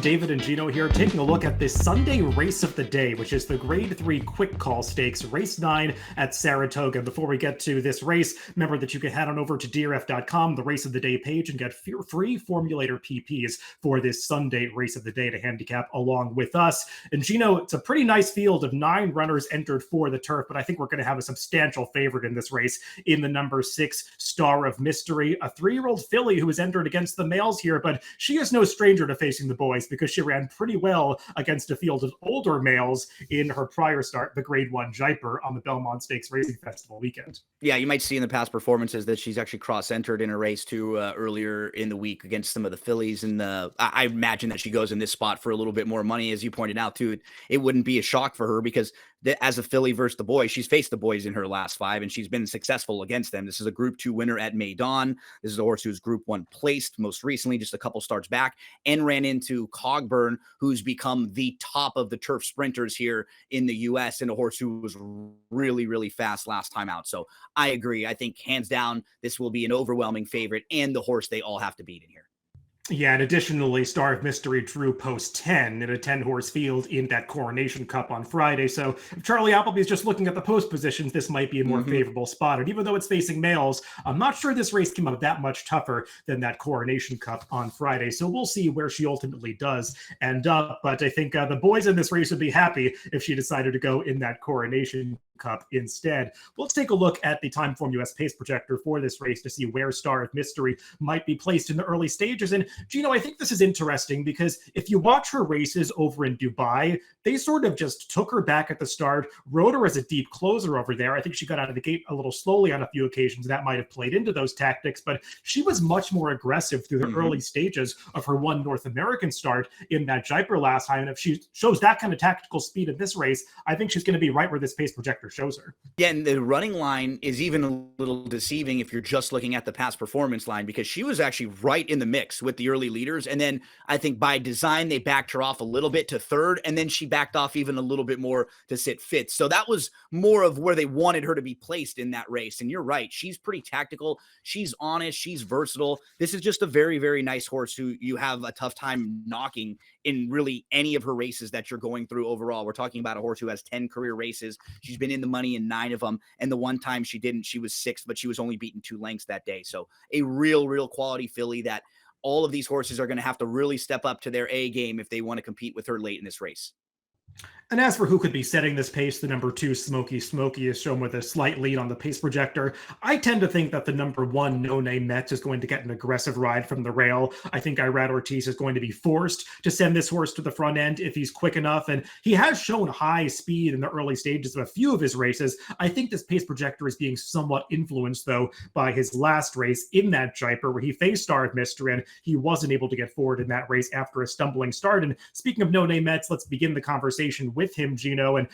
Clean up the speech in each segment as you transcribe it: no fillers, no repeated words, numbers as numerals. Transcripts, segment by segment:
David and Gino here, taking a look at this Sunday race of the day, which is the Grade 3 Quick Call Stakes, Race 9 at Saratoga. Before we get to this race, remember that you can head on over to DRF.com, the Race of the Day page, and get free Formulator PPs for this Sunday race of the day to handicap along with us. And Gino, it's a pretty nice field of 9 runners entered for the turf, but I think we're going to have a substantial favorite in this race in the number 6, Star of Mystery, a 3-year-old filly who has entered against the males here, but she is no stranger to facing the boys because she ran pretty well against a field of older males in her prior start, the Grade 1 Jaipur, on the Belmont Stakes Racing Festival weekend. Yeah, you might see in the past performances that she's actually cross-entered in a race too earlier in the week against some of the fillies. And I imagine that she goes in this spot for a little bit more money, as you pointed out too. It wouldn't be a shock for her because as a filly versus the boys, she's faced the boys in her last 5 and she's been successful against them. This is a Group 2 winner at Maidan. This is a horse who's Group 1 placed most recently, just a couple starts back, and ran into Cogburn, who's become the top of the turf sprinters here in the U.S. and a horse who was really, really fast last time out. So I agree. I think hands down, this will be an overwhelming favorite and the horse they all have to beat in here. Yeah, and additionally, Star of Mystery drew post 10 in a 10-horse field in that Coronation Cup on Friday. So if Charlie Appleby's just looking at the post positions, this might be a more favorable spot. And even though it's facing males, I'm not sure this race came out that much tougher than that Coronation Cup on Friday. So we'll see where she ultimately does end up. But I think the boys in this race would be happy if she decided to go in that Coronation Cup instead. Let's take a look at the Timeform US pace projector for this race to see where Star of Mystery might be placed in the early stages. And Gino, I think this is interesting because if you watch her races over in Dubai, they sort of just took her back at the start, rode her as a deep closer over there. I think she got out of the gate a little slowly on a few occasions. That might have played into those tactics, but she was much more aggressive through the early stages of her one North American start in that Jaipur last time. And if she shows that kind of tactical speed in this race, I think she's going to be right where this pace projector shows her. Yeah, and the running line is even a little deceiving if you're just looking at the past performance line, because she was actually right in the mix with the early leaders. And then I think by design, they backed her off a little bit to third, and then she backed off even a little bit more to sit fifth. So that was more of where they wanted her to be placed in that race. And you're right. She's pretty tactical. She's honest. She's versatile. This is just a very, very nice horse who you have a tough time knocking in really any of her races that you're going through overall. We're talking about a horse who has 10 career races. She's been in the money in 9 of them. And the one time she didn't, she was 6th, but she was only beaten 2 lengths that day. So a real quality filly that all of these horses are going to have to really step up to their A game if they want to compete with her late in this race. And as for who could be setting this pace, the number 2, Smokey is shown with a slight lead on the pace projector. I tend to think that the number 1, No Name Mets, is going to get an aggressive ride from the rail. I think Irad Ortiz is going to be forced to send this horse to the front end if he's quick enough. And he has shown high speed in the early stages of a few of his races. I think this pace projector is being somewhat influenced, though, by his last race in that Jaipur where he faced Star of Mystery and he wasn't able to get forward in that race after a stumbling start. And speaking of No Name Mets, let's begin the conversation with him, Gino. And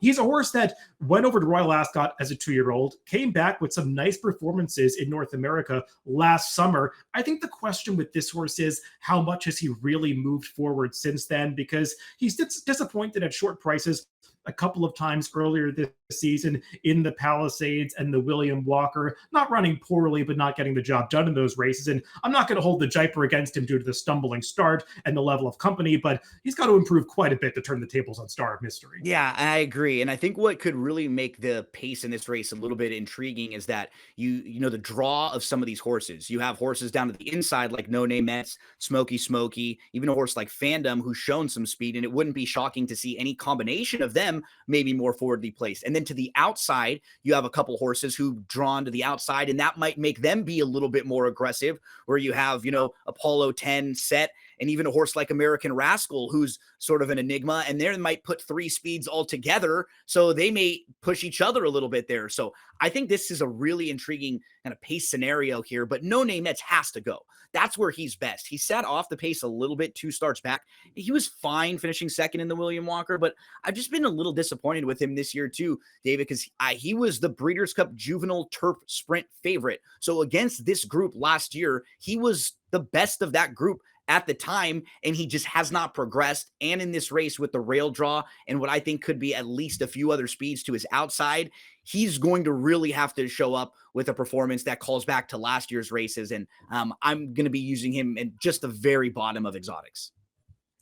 he's a horse that went over to Royal Ascot as a 2-year-old, came back with some nice performances in North America last summer. I think the question with this horse is how much has he really moved forward since then? Because he's disappointed at short prices a couple of times earlier this season in the Palisades and the William Walker, not running poorly, but not getting the job done in those races. And I'm not going to hold the Jaipur against him due to the stumbling start and the level of company, but he's got to improve quite a bit to turn the tables on Star of Mystery. Yeah, I agree. And I think what could really make the pace in this race a little bit intriguing is that you know, the draw of some of these horses. You have horses down to the inside like No Name Mets, Smokey, even a horse like Fandom who's shown some speed, and it wouldn't be shocking to see any combination of them maybe more forwardly placed. And then to the outside, you have a couple horses who've drawn to the outside, and that might make them be a little bit more aggressive, where you have, you know, Apollo 10 set, and even a horse like American Rascal, who's sort of an enigma, and they might put 3 speeds all together, so they may push each other a little bit there. So I think this is a really intriguing kind of pace scenario here, but No Name Mets has to go. That's where he's best. He sat off the pace a little bit 2 starts back. He was fine finishing second in the William Walker, but I've just been a little disappointed with him this year too, David, because he was the Breeders' Cup Juvenile Turf Sprint favorite. So against this group last year, he was the best of that group at the time, and he just has not progressed. And in this race with the rail draw and what I think could be at least a few other speeds to his outside, he's going to really have to show up with a performance that calls back to last year's races. And I'm going to be using him in just the very bottom of exotics.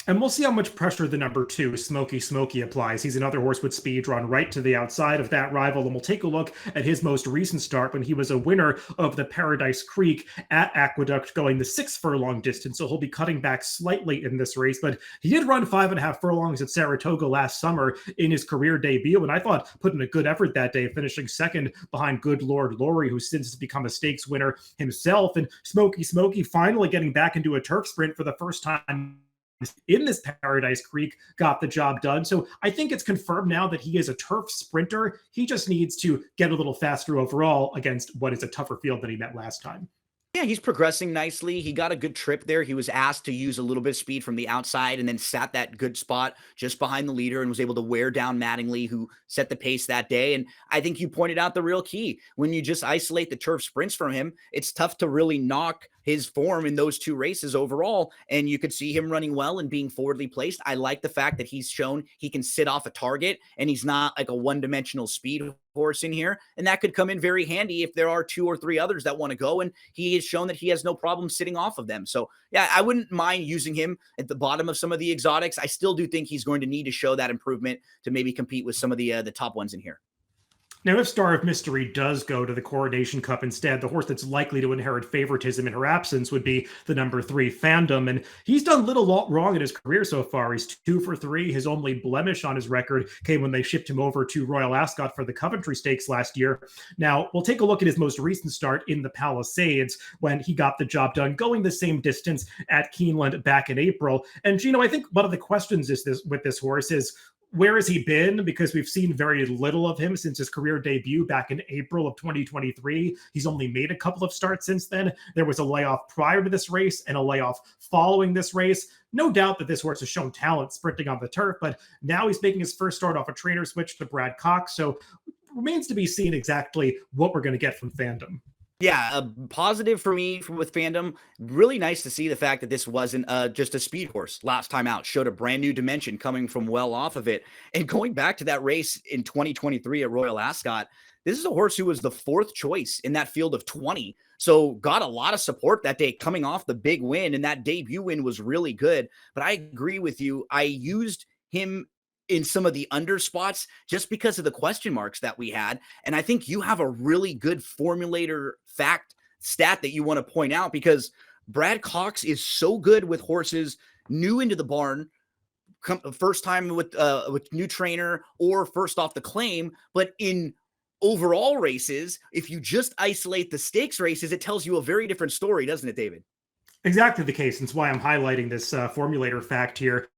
And we'll see how much pressure the number 2, Smokey applies. He's another horse with speed run right to the outside of that rival. And we'll take a look at his most recent start when he was a winner of the Paradise Creek at Aqueduct, going the 6 furlong distance. So he'll be cutting back slightly in this race. But he did run 5.5 furlongs at Saratoga last summer in his career debut. And I thought put in a good effort that day, finishing second behind Good Lord Laurie, who since has become a stakes winner himself. And Smokey finally getting back into a turf sprint for the first time in this Paradise Creek, got the job done. So I think it's confirmed now that he is a turf sprinter. He just needs to get a little faster overall against what is a tougher field than he met last time. Yeah, he's progressing nicely. He got a good trip there. He was asked to use a little bit of speed from the outside and then sat that good spot just behind the leader and was able to wear down Mattingly, who set the pace that day. And I think you pointed out the real key. When you just isolate the turf sprints from him, it's tough to really knock his form in those 2 races overall. And you could see him running well and being forwardly placed. I like the fact that he's shown he can sit off a target and he's not like a one-dimensional speed horse in here. And that could come in very handy if there are 2 or 3 others that want to go. And he has shown that he has no problem sitting off of them. So yeah, I wouldn't mind using him at the bottom of some of the exotics. I still do think he's going to need to show that improvement to maybe compete with some of the top ones in here. Now, if Star of Mystery does go to the Coronation Cup instead, the horse that's likely to inherit favoritism in her absence would be the number 3, Fandom. And he's done little wrong in his career so far. He's 2 for 3. His only blemish on his record came when they shipped him over to Royal Ascot for the Coventry Stakes last year. Now, we'll take a look at his most recent start in the Palisades when he got the job done, going the same distance at Keeneland back in April. And, Gino, I think one of the questions with this horse is, where has he been? Because we've seen very little of him since his career debut back in April of 2023. He's only made a couple of starts since then. There was a layoff prior to this race and a layoff following this race. No doubt that this horse has shown talent sprinting on the turf, but now he's making his first start off a trainer switch to Brad Cox. So remains to be seen exactly what we're going to get from Fandom. Yeah, a positive for me with Fandom. Really nice to see the fact that this wasn't just a speed horse last time out. Showed a brand new dimension coming from well off of it. And going back to that race in 2023 at Royal Ascot, this is a horse who was the 4th choice in that field of 20. So got a lot of support that day coming off the big win. And that debut win was really good. But I agree with you. I used him in some of the under spots just because of the question marks that we had. And I think you have a really good formulator stat that you want to point out, because Brad Cox is so good with horses new into the barn, first time with new trainer or first off the claim. But in overall races, if you just isolate the stakes races, it tells you a very different story, doesn't it, David? Exactly the case. That's why I'm highlighting this formulator fact here.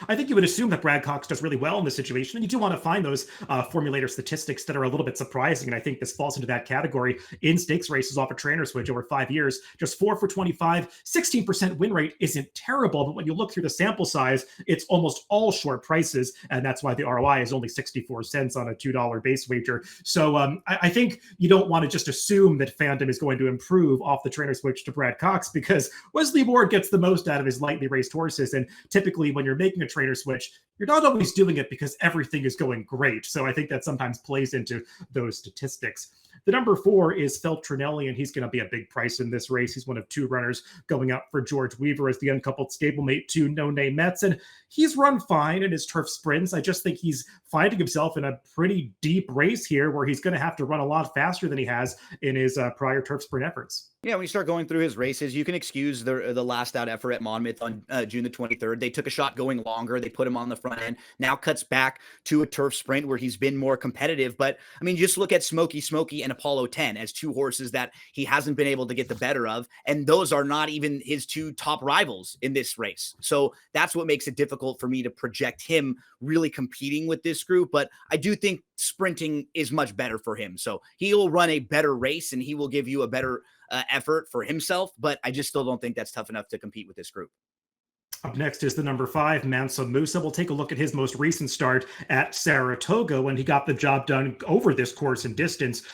I think you would assume that Brad Cox does really well in this situation, and you do want to find those formulator statistics that are a little bit surprising, and I think this falls into that category. In stakes races off a trainer switch over 5 years, just 4 for 25, 16% win rate isn't terrible, but when you look through the sample size, it's almost all short prices, and that's why the ROI is only 64 cents on a $2 base wager. So I think you don't want to just assume that Fandom is going to improve off the trainer switch to Brad Cox, because Wesley Ward gets the most out of his lightly raced horses, and typically when you're making a trainer switch, you're not always doing it because everything is going great. So I think that sometimes plays into those statistics. The number 4 is Feltrinelli, and he's going to be a big price in this race. He's one of 2 runners going up for George Weaver as the uncoupled stablemate to No Name Mets, and he's run fine in his turf sprints. I just think he's finding himself in a pretty deep race here where he's going to have to run a lot faster than he has in his prior turf sprint efforts. Yeah, when you start going through his races, you can excuse the last out effort at Monmouth on June the 23rd. They took a shot going longer. They put him on the front end. Now cuts back to a turf sprint where he's been more competitive. But, I mean, just look at Smokey and Apollo 10 as 2 horses that he hasn't been able to get the better of. And those are not even his 2 top rivals in this race. So that's what makes it difficult for me to project him really competing with this group. But I do think sprinting is much better for him. So he will run a better race and he will give you a better effort for himself, but I just still don't think that's tough enough to compete with this group. Up next is the number 5, Mansa Musa. We'll take a look at his most recent start at Saratoga when he got the job done over this course and distance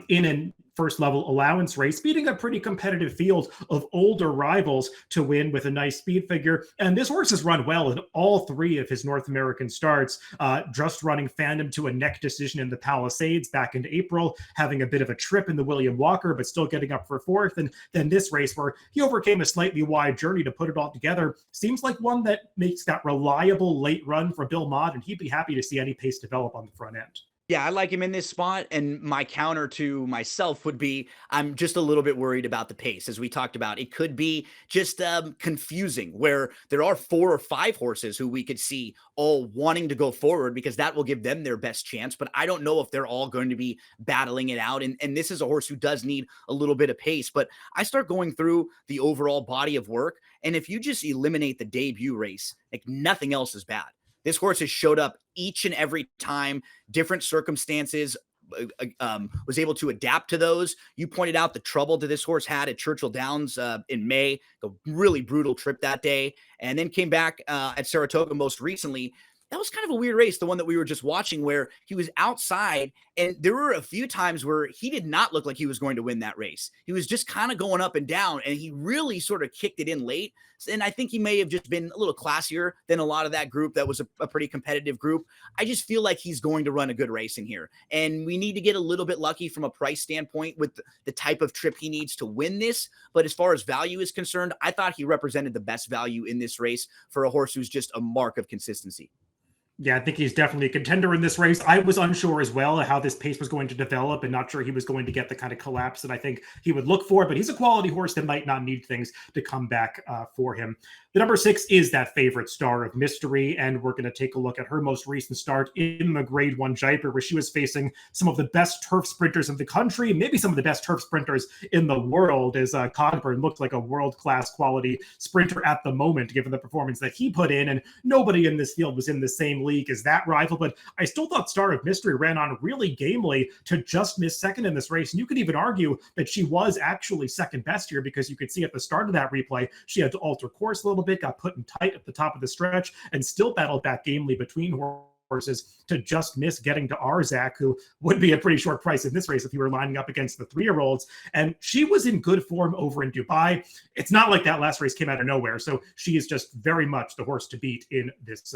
in an first level allowance race, beating a pretty competitive field of older rivals to win with a nice speed figure. And this horse has run well in all three of his North American starts, just running Fandom to a neck decision in the Palisades back in April, having a bit of a trip in the William Walker, but still getting up for fourth. And then this race where he overcame a slightly wide journey to put it all together seems like one that makes that reliable late run for Bill Mott, and he'd be happy to see any pace develop on the front end. Yeah, I like him in this spot. And my counter to myself would be I'm just a little bit worried about the pace. As we talked about, it could be just confusing where there are 4 or 5 horses who we could see all wanting to go forward because that will give them their best chance. But I don't know if they're all going to be battling it out. And this is a horse who does need a little bit of pace. But I start going through the overall body of work. And if you just eliminate the debut race, like nothing else is bad. This horse has showed up each and every time, different circumstances, was able to adapt to those. You pointed out the trouble that this horse had at Churchill Downs in May, a really brutal trip that day, and then came back at Saratoga most recently. That was kind of a weird race, the one that we were just watching, where he was outside, and there were a few times where he did not look like he was going to win that race. He was just kind of going up and down, and he really sort of kicked it in late. And I think he may have just been a little classier than a lot of that group that was a pretty competitive group. I just feel like he's going to run a good race in here, and we need to get a little bit lucky from a price standpoint with the type of trip he needs to win this. But as far as value is concerned, I thought he represented the best value in this race for a horse who's just a mark of consistency. Yeah, I think he's definitely a contender in this race. I was unsure as well how this pace was going to develop and not sure he was going to get the kind of collapse that I think he would look for, but he's a quality horse that might not need things to come back for him. The number 6 is that favorite Star of Mystery, and we're going to take a look at her most recent start in the Grade 1 Jaipur, where she was facing some of the best turf sprinters of the country, maybe some of the best turf sprinters in the world, as Cogburn looked like a world-class quality sprinter at the moment, given the performance that he put in, and nobody in this field was in the same league as that rival, but I still thought Star of Mystery ran on really gamely to just miss second in this race, and you could even argue that she was actually second best here because you could see at the start of that replay, she had to alter course a little bit, got put in tight at the top of the stretch, and still battled back gamely between horses to just miss getting to Arzak, who would be a pretty short price in this race if you were lining up against the 3-year-olds. And she was in good form over in Dubai. It's not like that last race came out of nowhere. So she is just very much the horse to beat in this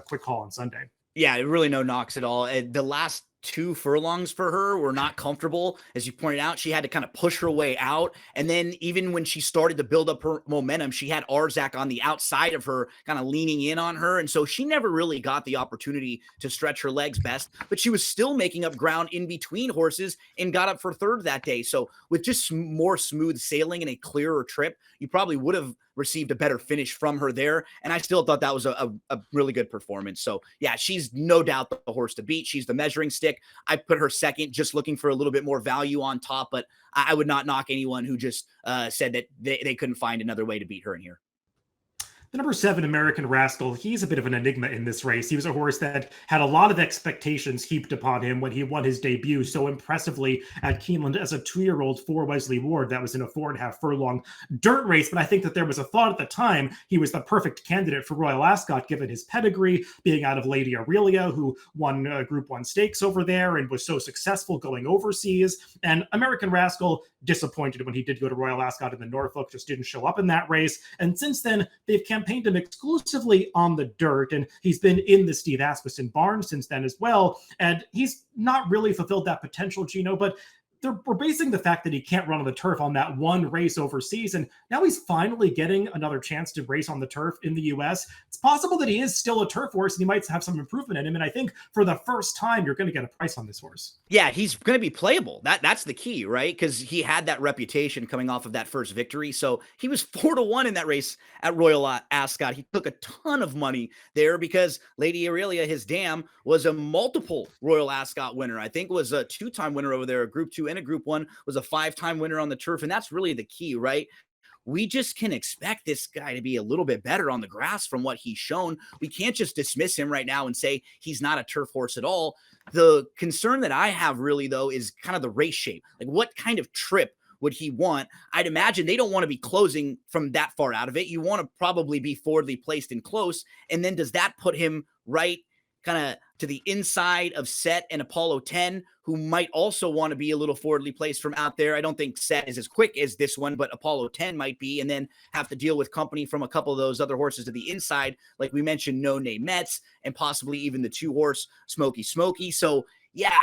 quick call on Sunday. Yeah, really no knocks at all. The last 2 furlongs for her were not comfortable. As you pointed out, she had to kind of push her way out. And then even when she started to build up her momentum, she had Arzak on the outside of her, kind of leaning in on her. And so she never really got the opportunity to stretch her legs best, but she was still making up ground in between horses and got up for third that day. So with just more smooth sailing and a clearer trip, you probably would have received a better finish from her there. And I still thought that was a really good performance. So yeah, she's no doubt the horse to beat. She's the measuring stick. I put her second, just looking for a little bit more value on top, but I would not knock anyone who just said that they couldn't find another way to beat her in here. The number 7, American Rascal, he's a bit of an enigma in this race. He was a horse that had a lot of expectations heaped upon him when he won his debut so impressively at Keeneland as a 2-year-old for Wesley Ward. That was in a 4.5 furlong dirt race, but I think that there was a thought at the time he was the perfect candidate for Royal Ascot, given his pedigree, being out of Lady Aurelia, who won Group 1 stakes over there and was so successful going overseas. And American Rascal disappointed when he did go to Royal Ascot in the Norfolk, just didn't show up in that race. And since then, they've campaigned him exclusively on the dirt, and he's been in the Steve Asmussen barn since then as well, and he's not really fulfilled that potential, Gino, but we're basing the fact that he can't run on the turf on that one race overseas, and now he's finally getting another chance to race on the turf in the U.S. It's possible that he is still a turf horse, and he might have some improvement in him, and I think for the first time, you're going to get a price on this horse. Yeah, he's going to be playable. That's the key, right? Because he had that reputation coming off of that first victory, so he was 4-1 in that race at Royal Ascot. He took a ton of money there because Lady Aurelia, his dam, was a multiple Royal Ascot winner. I think was a 2-time winner over there, a Group 2 and a Group 1, was a 5-time winner on the turf. And that's really the key, right? We just can expect this guy to be a little bit better on the grass from what he's shown. We can't just dismiss him right now and say he's not a turf horse at all. The concern that I have really, though, is kind of the race shape. Like, what kind of trip would he want? I'd imagine they don't want to be closing from that far out of it. You want to probably be forwardly placed and close. And then does that put him right kind of to the inside of Set and Apollo 10, who might also want to be a little forwardly placed from out there. I don't think Set is as quick as this one, but Apollo 10 might be, and then have to deal with company from a couple of those other horses to the inside, like we mentioned, No Name Mets, and possibly even the 2-horse Smokey. So yeah,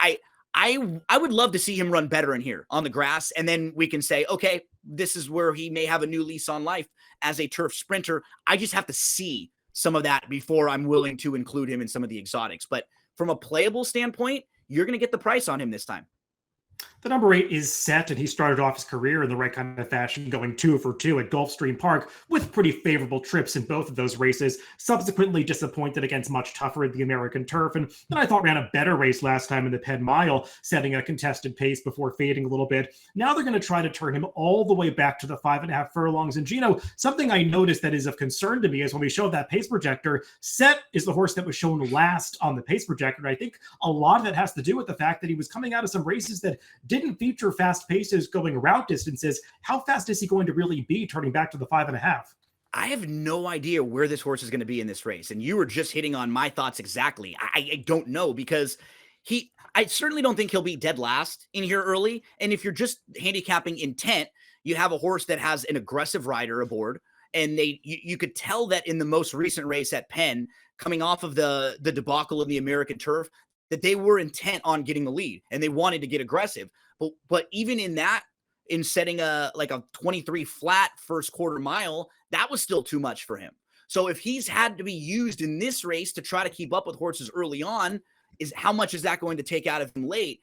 I would love to see him run better in here on the grass, and then we can say, okay, this is where he may have a new lease on life as a turf sprinter. I just have to see some of that before I'm willing to include him in some of the exotics. But from a playable standpoint, you're going to get the price on him this time. The number 8 is Set, and he started off his career in the right kind of fashion, going 2 for 2 at Gulfstream Park with pretty favorable trips in both of those races. Subsequently disappointed against much tougher the American turf, and then I thought ran a better race last time in the Penn Mile, setting a contested pace before fading a little bit. Now they're going to try to turn him all the way back to the 5.5 furlongs. And Gino, something I noticed that is of concern to me is when we showed that pace projector, Set is the horse that was shown last on the pace projector. And I think a lot of that has to do with the fact that he was coming out of some races that didn't feature fast paces going route distances. How fast is he going to really be turning back to the 5.5? I have no idea where this horse is going to be in this race. And you were just hitting on my thoughts exactly. I don't know, because I certainly don't think he'll be dead last in here early. And if you're just handicapping intent, you have a horse that has an aggressive rider aboard. And you could tell that in the most recent race at Penn, coming off of the debacle in the American turf, that they were intent on getting the lead and they wanted to get aggressive. But even in that, in setting a 23 flat first quarter mile, that was still too much for him. So if he's had to be used in this race to try to keep up with horses early on, how much is that going to take out of him late?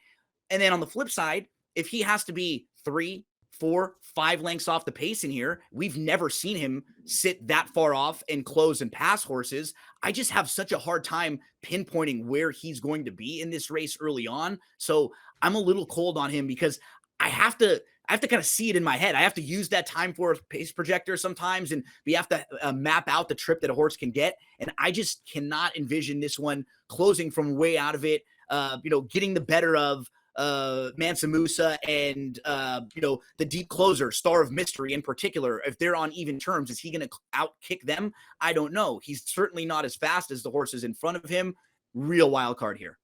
And then on the flip side, if he has to be 3, 4, 5 lengths off the pace in here, we've never seen him sit that far off and close and pass horses. I just have such a hard time pinpointing where he's going to be in this race early on. So I'm a little cold on him, because I have to kind of see it in my head. I have to use that time for pace projector sometimes, and we have to map out the trip that a horse can get. And I just cannot envision this one closing from way out of it, getting the better of Mansa Musa and the deep closer, Star of Mystery in particular. If they're on even terms, is he going to outkick them? I don't know. He's certainly not as fast as the horses in front of him. Real wild card here.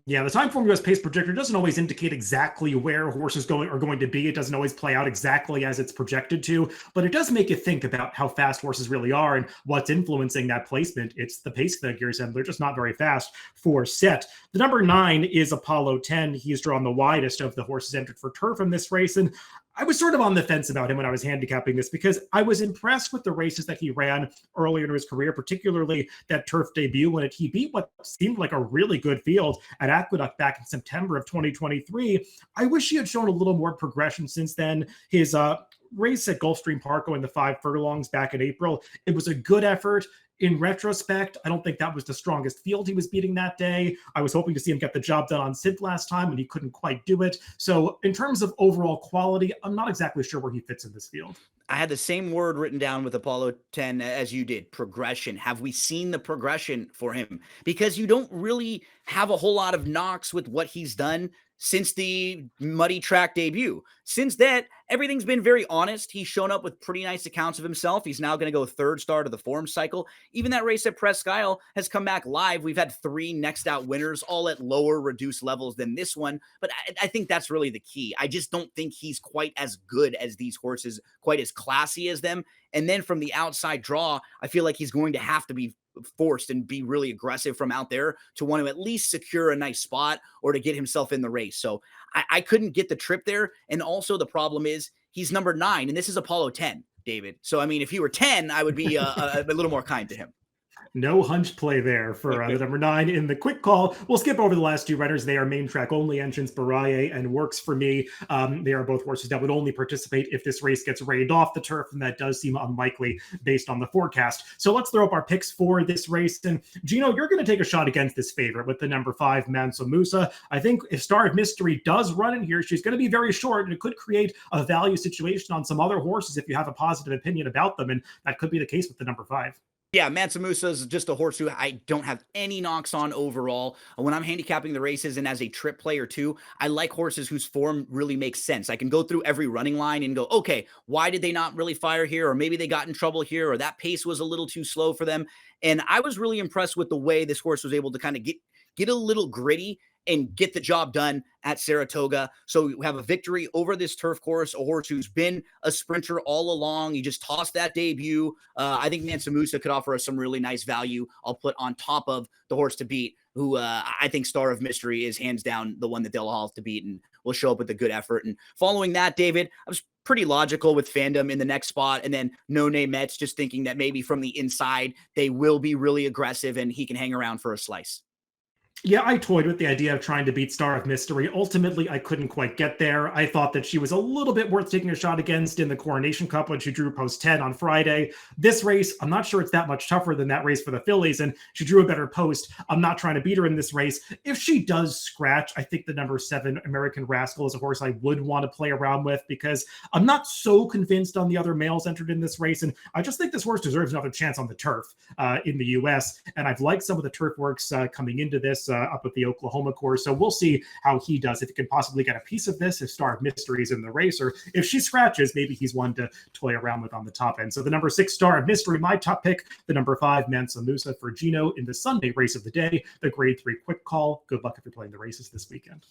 Yeah, the Timeform US pace projector doesn't always indicate exactly where horses are going to be. It doesn't always play out exactly as it's projected to, but it does make you think about how fast horses really are and what's influencing that placement. It's the pace figures, and they're just not very fast for Set. The number 9 is Apollo 10. He's drawn the widest of the horses entered for turf in this race, and I was sort of on the fence about him when I was handicapping this, because I was impressed with the races that he ran earlier in his career, particularly that turf debut when he beat what seemed like a really good field at Aqueduct back in September of 2023. I wish he had shown a little more progression since then. His race at Gulfstream Park going the 5 furlongs back in April, it was a good effort. In retrospect, I don't think that was the strongest field he was beating that day. I was hoping to see him get the job done on Synth last time, and he couldn't quite do it. So in terms of overall quality, I'm not exactly sure where he fits in this field. I had the same word written down with Apollo 10 as you did, progression. Have we seen the progression for him? Because you don't really have a whole lot of knocks with what he's done since the muddy track debut. Since that, everything's been very honest. He's shown up with pretty nice accounts of himself. He's now going to go 3rd start of the form cycle. Even that race at Presque Isle has come back live. We've had 3 next out winners, all at lower reduced levels than this one. But I think that's really the key. I just don't think he's quite as good as these horses, quite as classy as them. And then from the outside draw, I feel like he's going to have to be forced and be really aggressive from out there to want to at least secure a nice spot or to get himself in the race. So I couldn't get the trip there. And also the problem is he's number 9, and this is Apollo 10, David. So, I mean, if he were 10, I would be a little more kind to him. No hunch play there for the number 9 in the quick call. We'll skip over the last 2 runners. They are main track only entrants, Baraye and Works for Me. They are both horses that would only participate if this race gets rained off the turf, and that does seem unlikely based on the forecast. So let's throw up our picks for this race. And Gino, you're going to take a shot against this favorite with the number 5, Mansa Musa. I think if Star of Mystery does run in here, she's going to be very short, and it could create a value situation on some other horses if you have a positive opinion about them, and that could be the case with the number 5. Yeah, Mansa Musa is just a horse who I don't have any knocks on overall. When I'm handicapping the races and as a trip player too, I like horses whose form really makes sense. I can go through every running line and go, okay, why did they not really fire here? Or maybe they got in trouble here, or that pace was a little too slow for them. And I was really impressed with the way this horse was able to kind of get a little gritty and get the job done at Saratoga. So we have a victory over this turf course, a horse who's been a sprinter all along. He just tossed that debut. I think Mansa Musa could offer us some really nice value. I'll put on top of the horse to beat, who I think Star of Mystery is hands down the one that they'll all have to beat and will show up with a good effort. And following that, David, I was pretty logical with Fandom in the next spot. And then No Name Mets, just thinking that maybe from the inside, they will be really aggressive and he can hang around for a slice. Yeah, I toyed with the idea of trying to beat Star of Mystery. Ultimately, I couldn't quite get there. I thought that she was a little bit worth taking a shot against in the Coronation Cup when she drew post 10 on Friday. This race, I'm not sure it's that much tougher than that race for the fillies, and she drew a better post. I'm not trying to beat her in this race. If she does scratch, I think the number 7 American Rascal is a horse I would want to play around with because I'm not so convinced on the other males entered in this race, and I just think this horse deserves another chance on the turf in the U.S., and I've liked some of the turf works coming into this up at the Oklahoma course. So we'll see how he does, if he can possibly get a piece of this, if Star of Mystery is in the race, or if she scratches, maybe he's one to toy around with on the top end. So the number 6 Star of Mystery, my top pick. The number 5 Mansa Musa for Gino in the Sunday race of the day, the grade 3 quick call. Good luck if you're playing the races this weekend.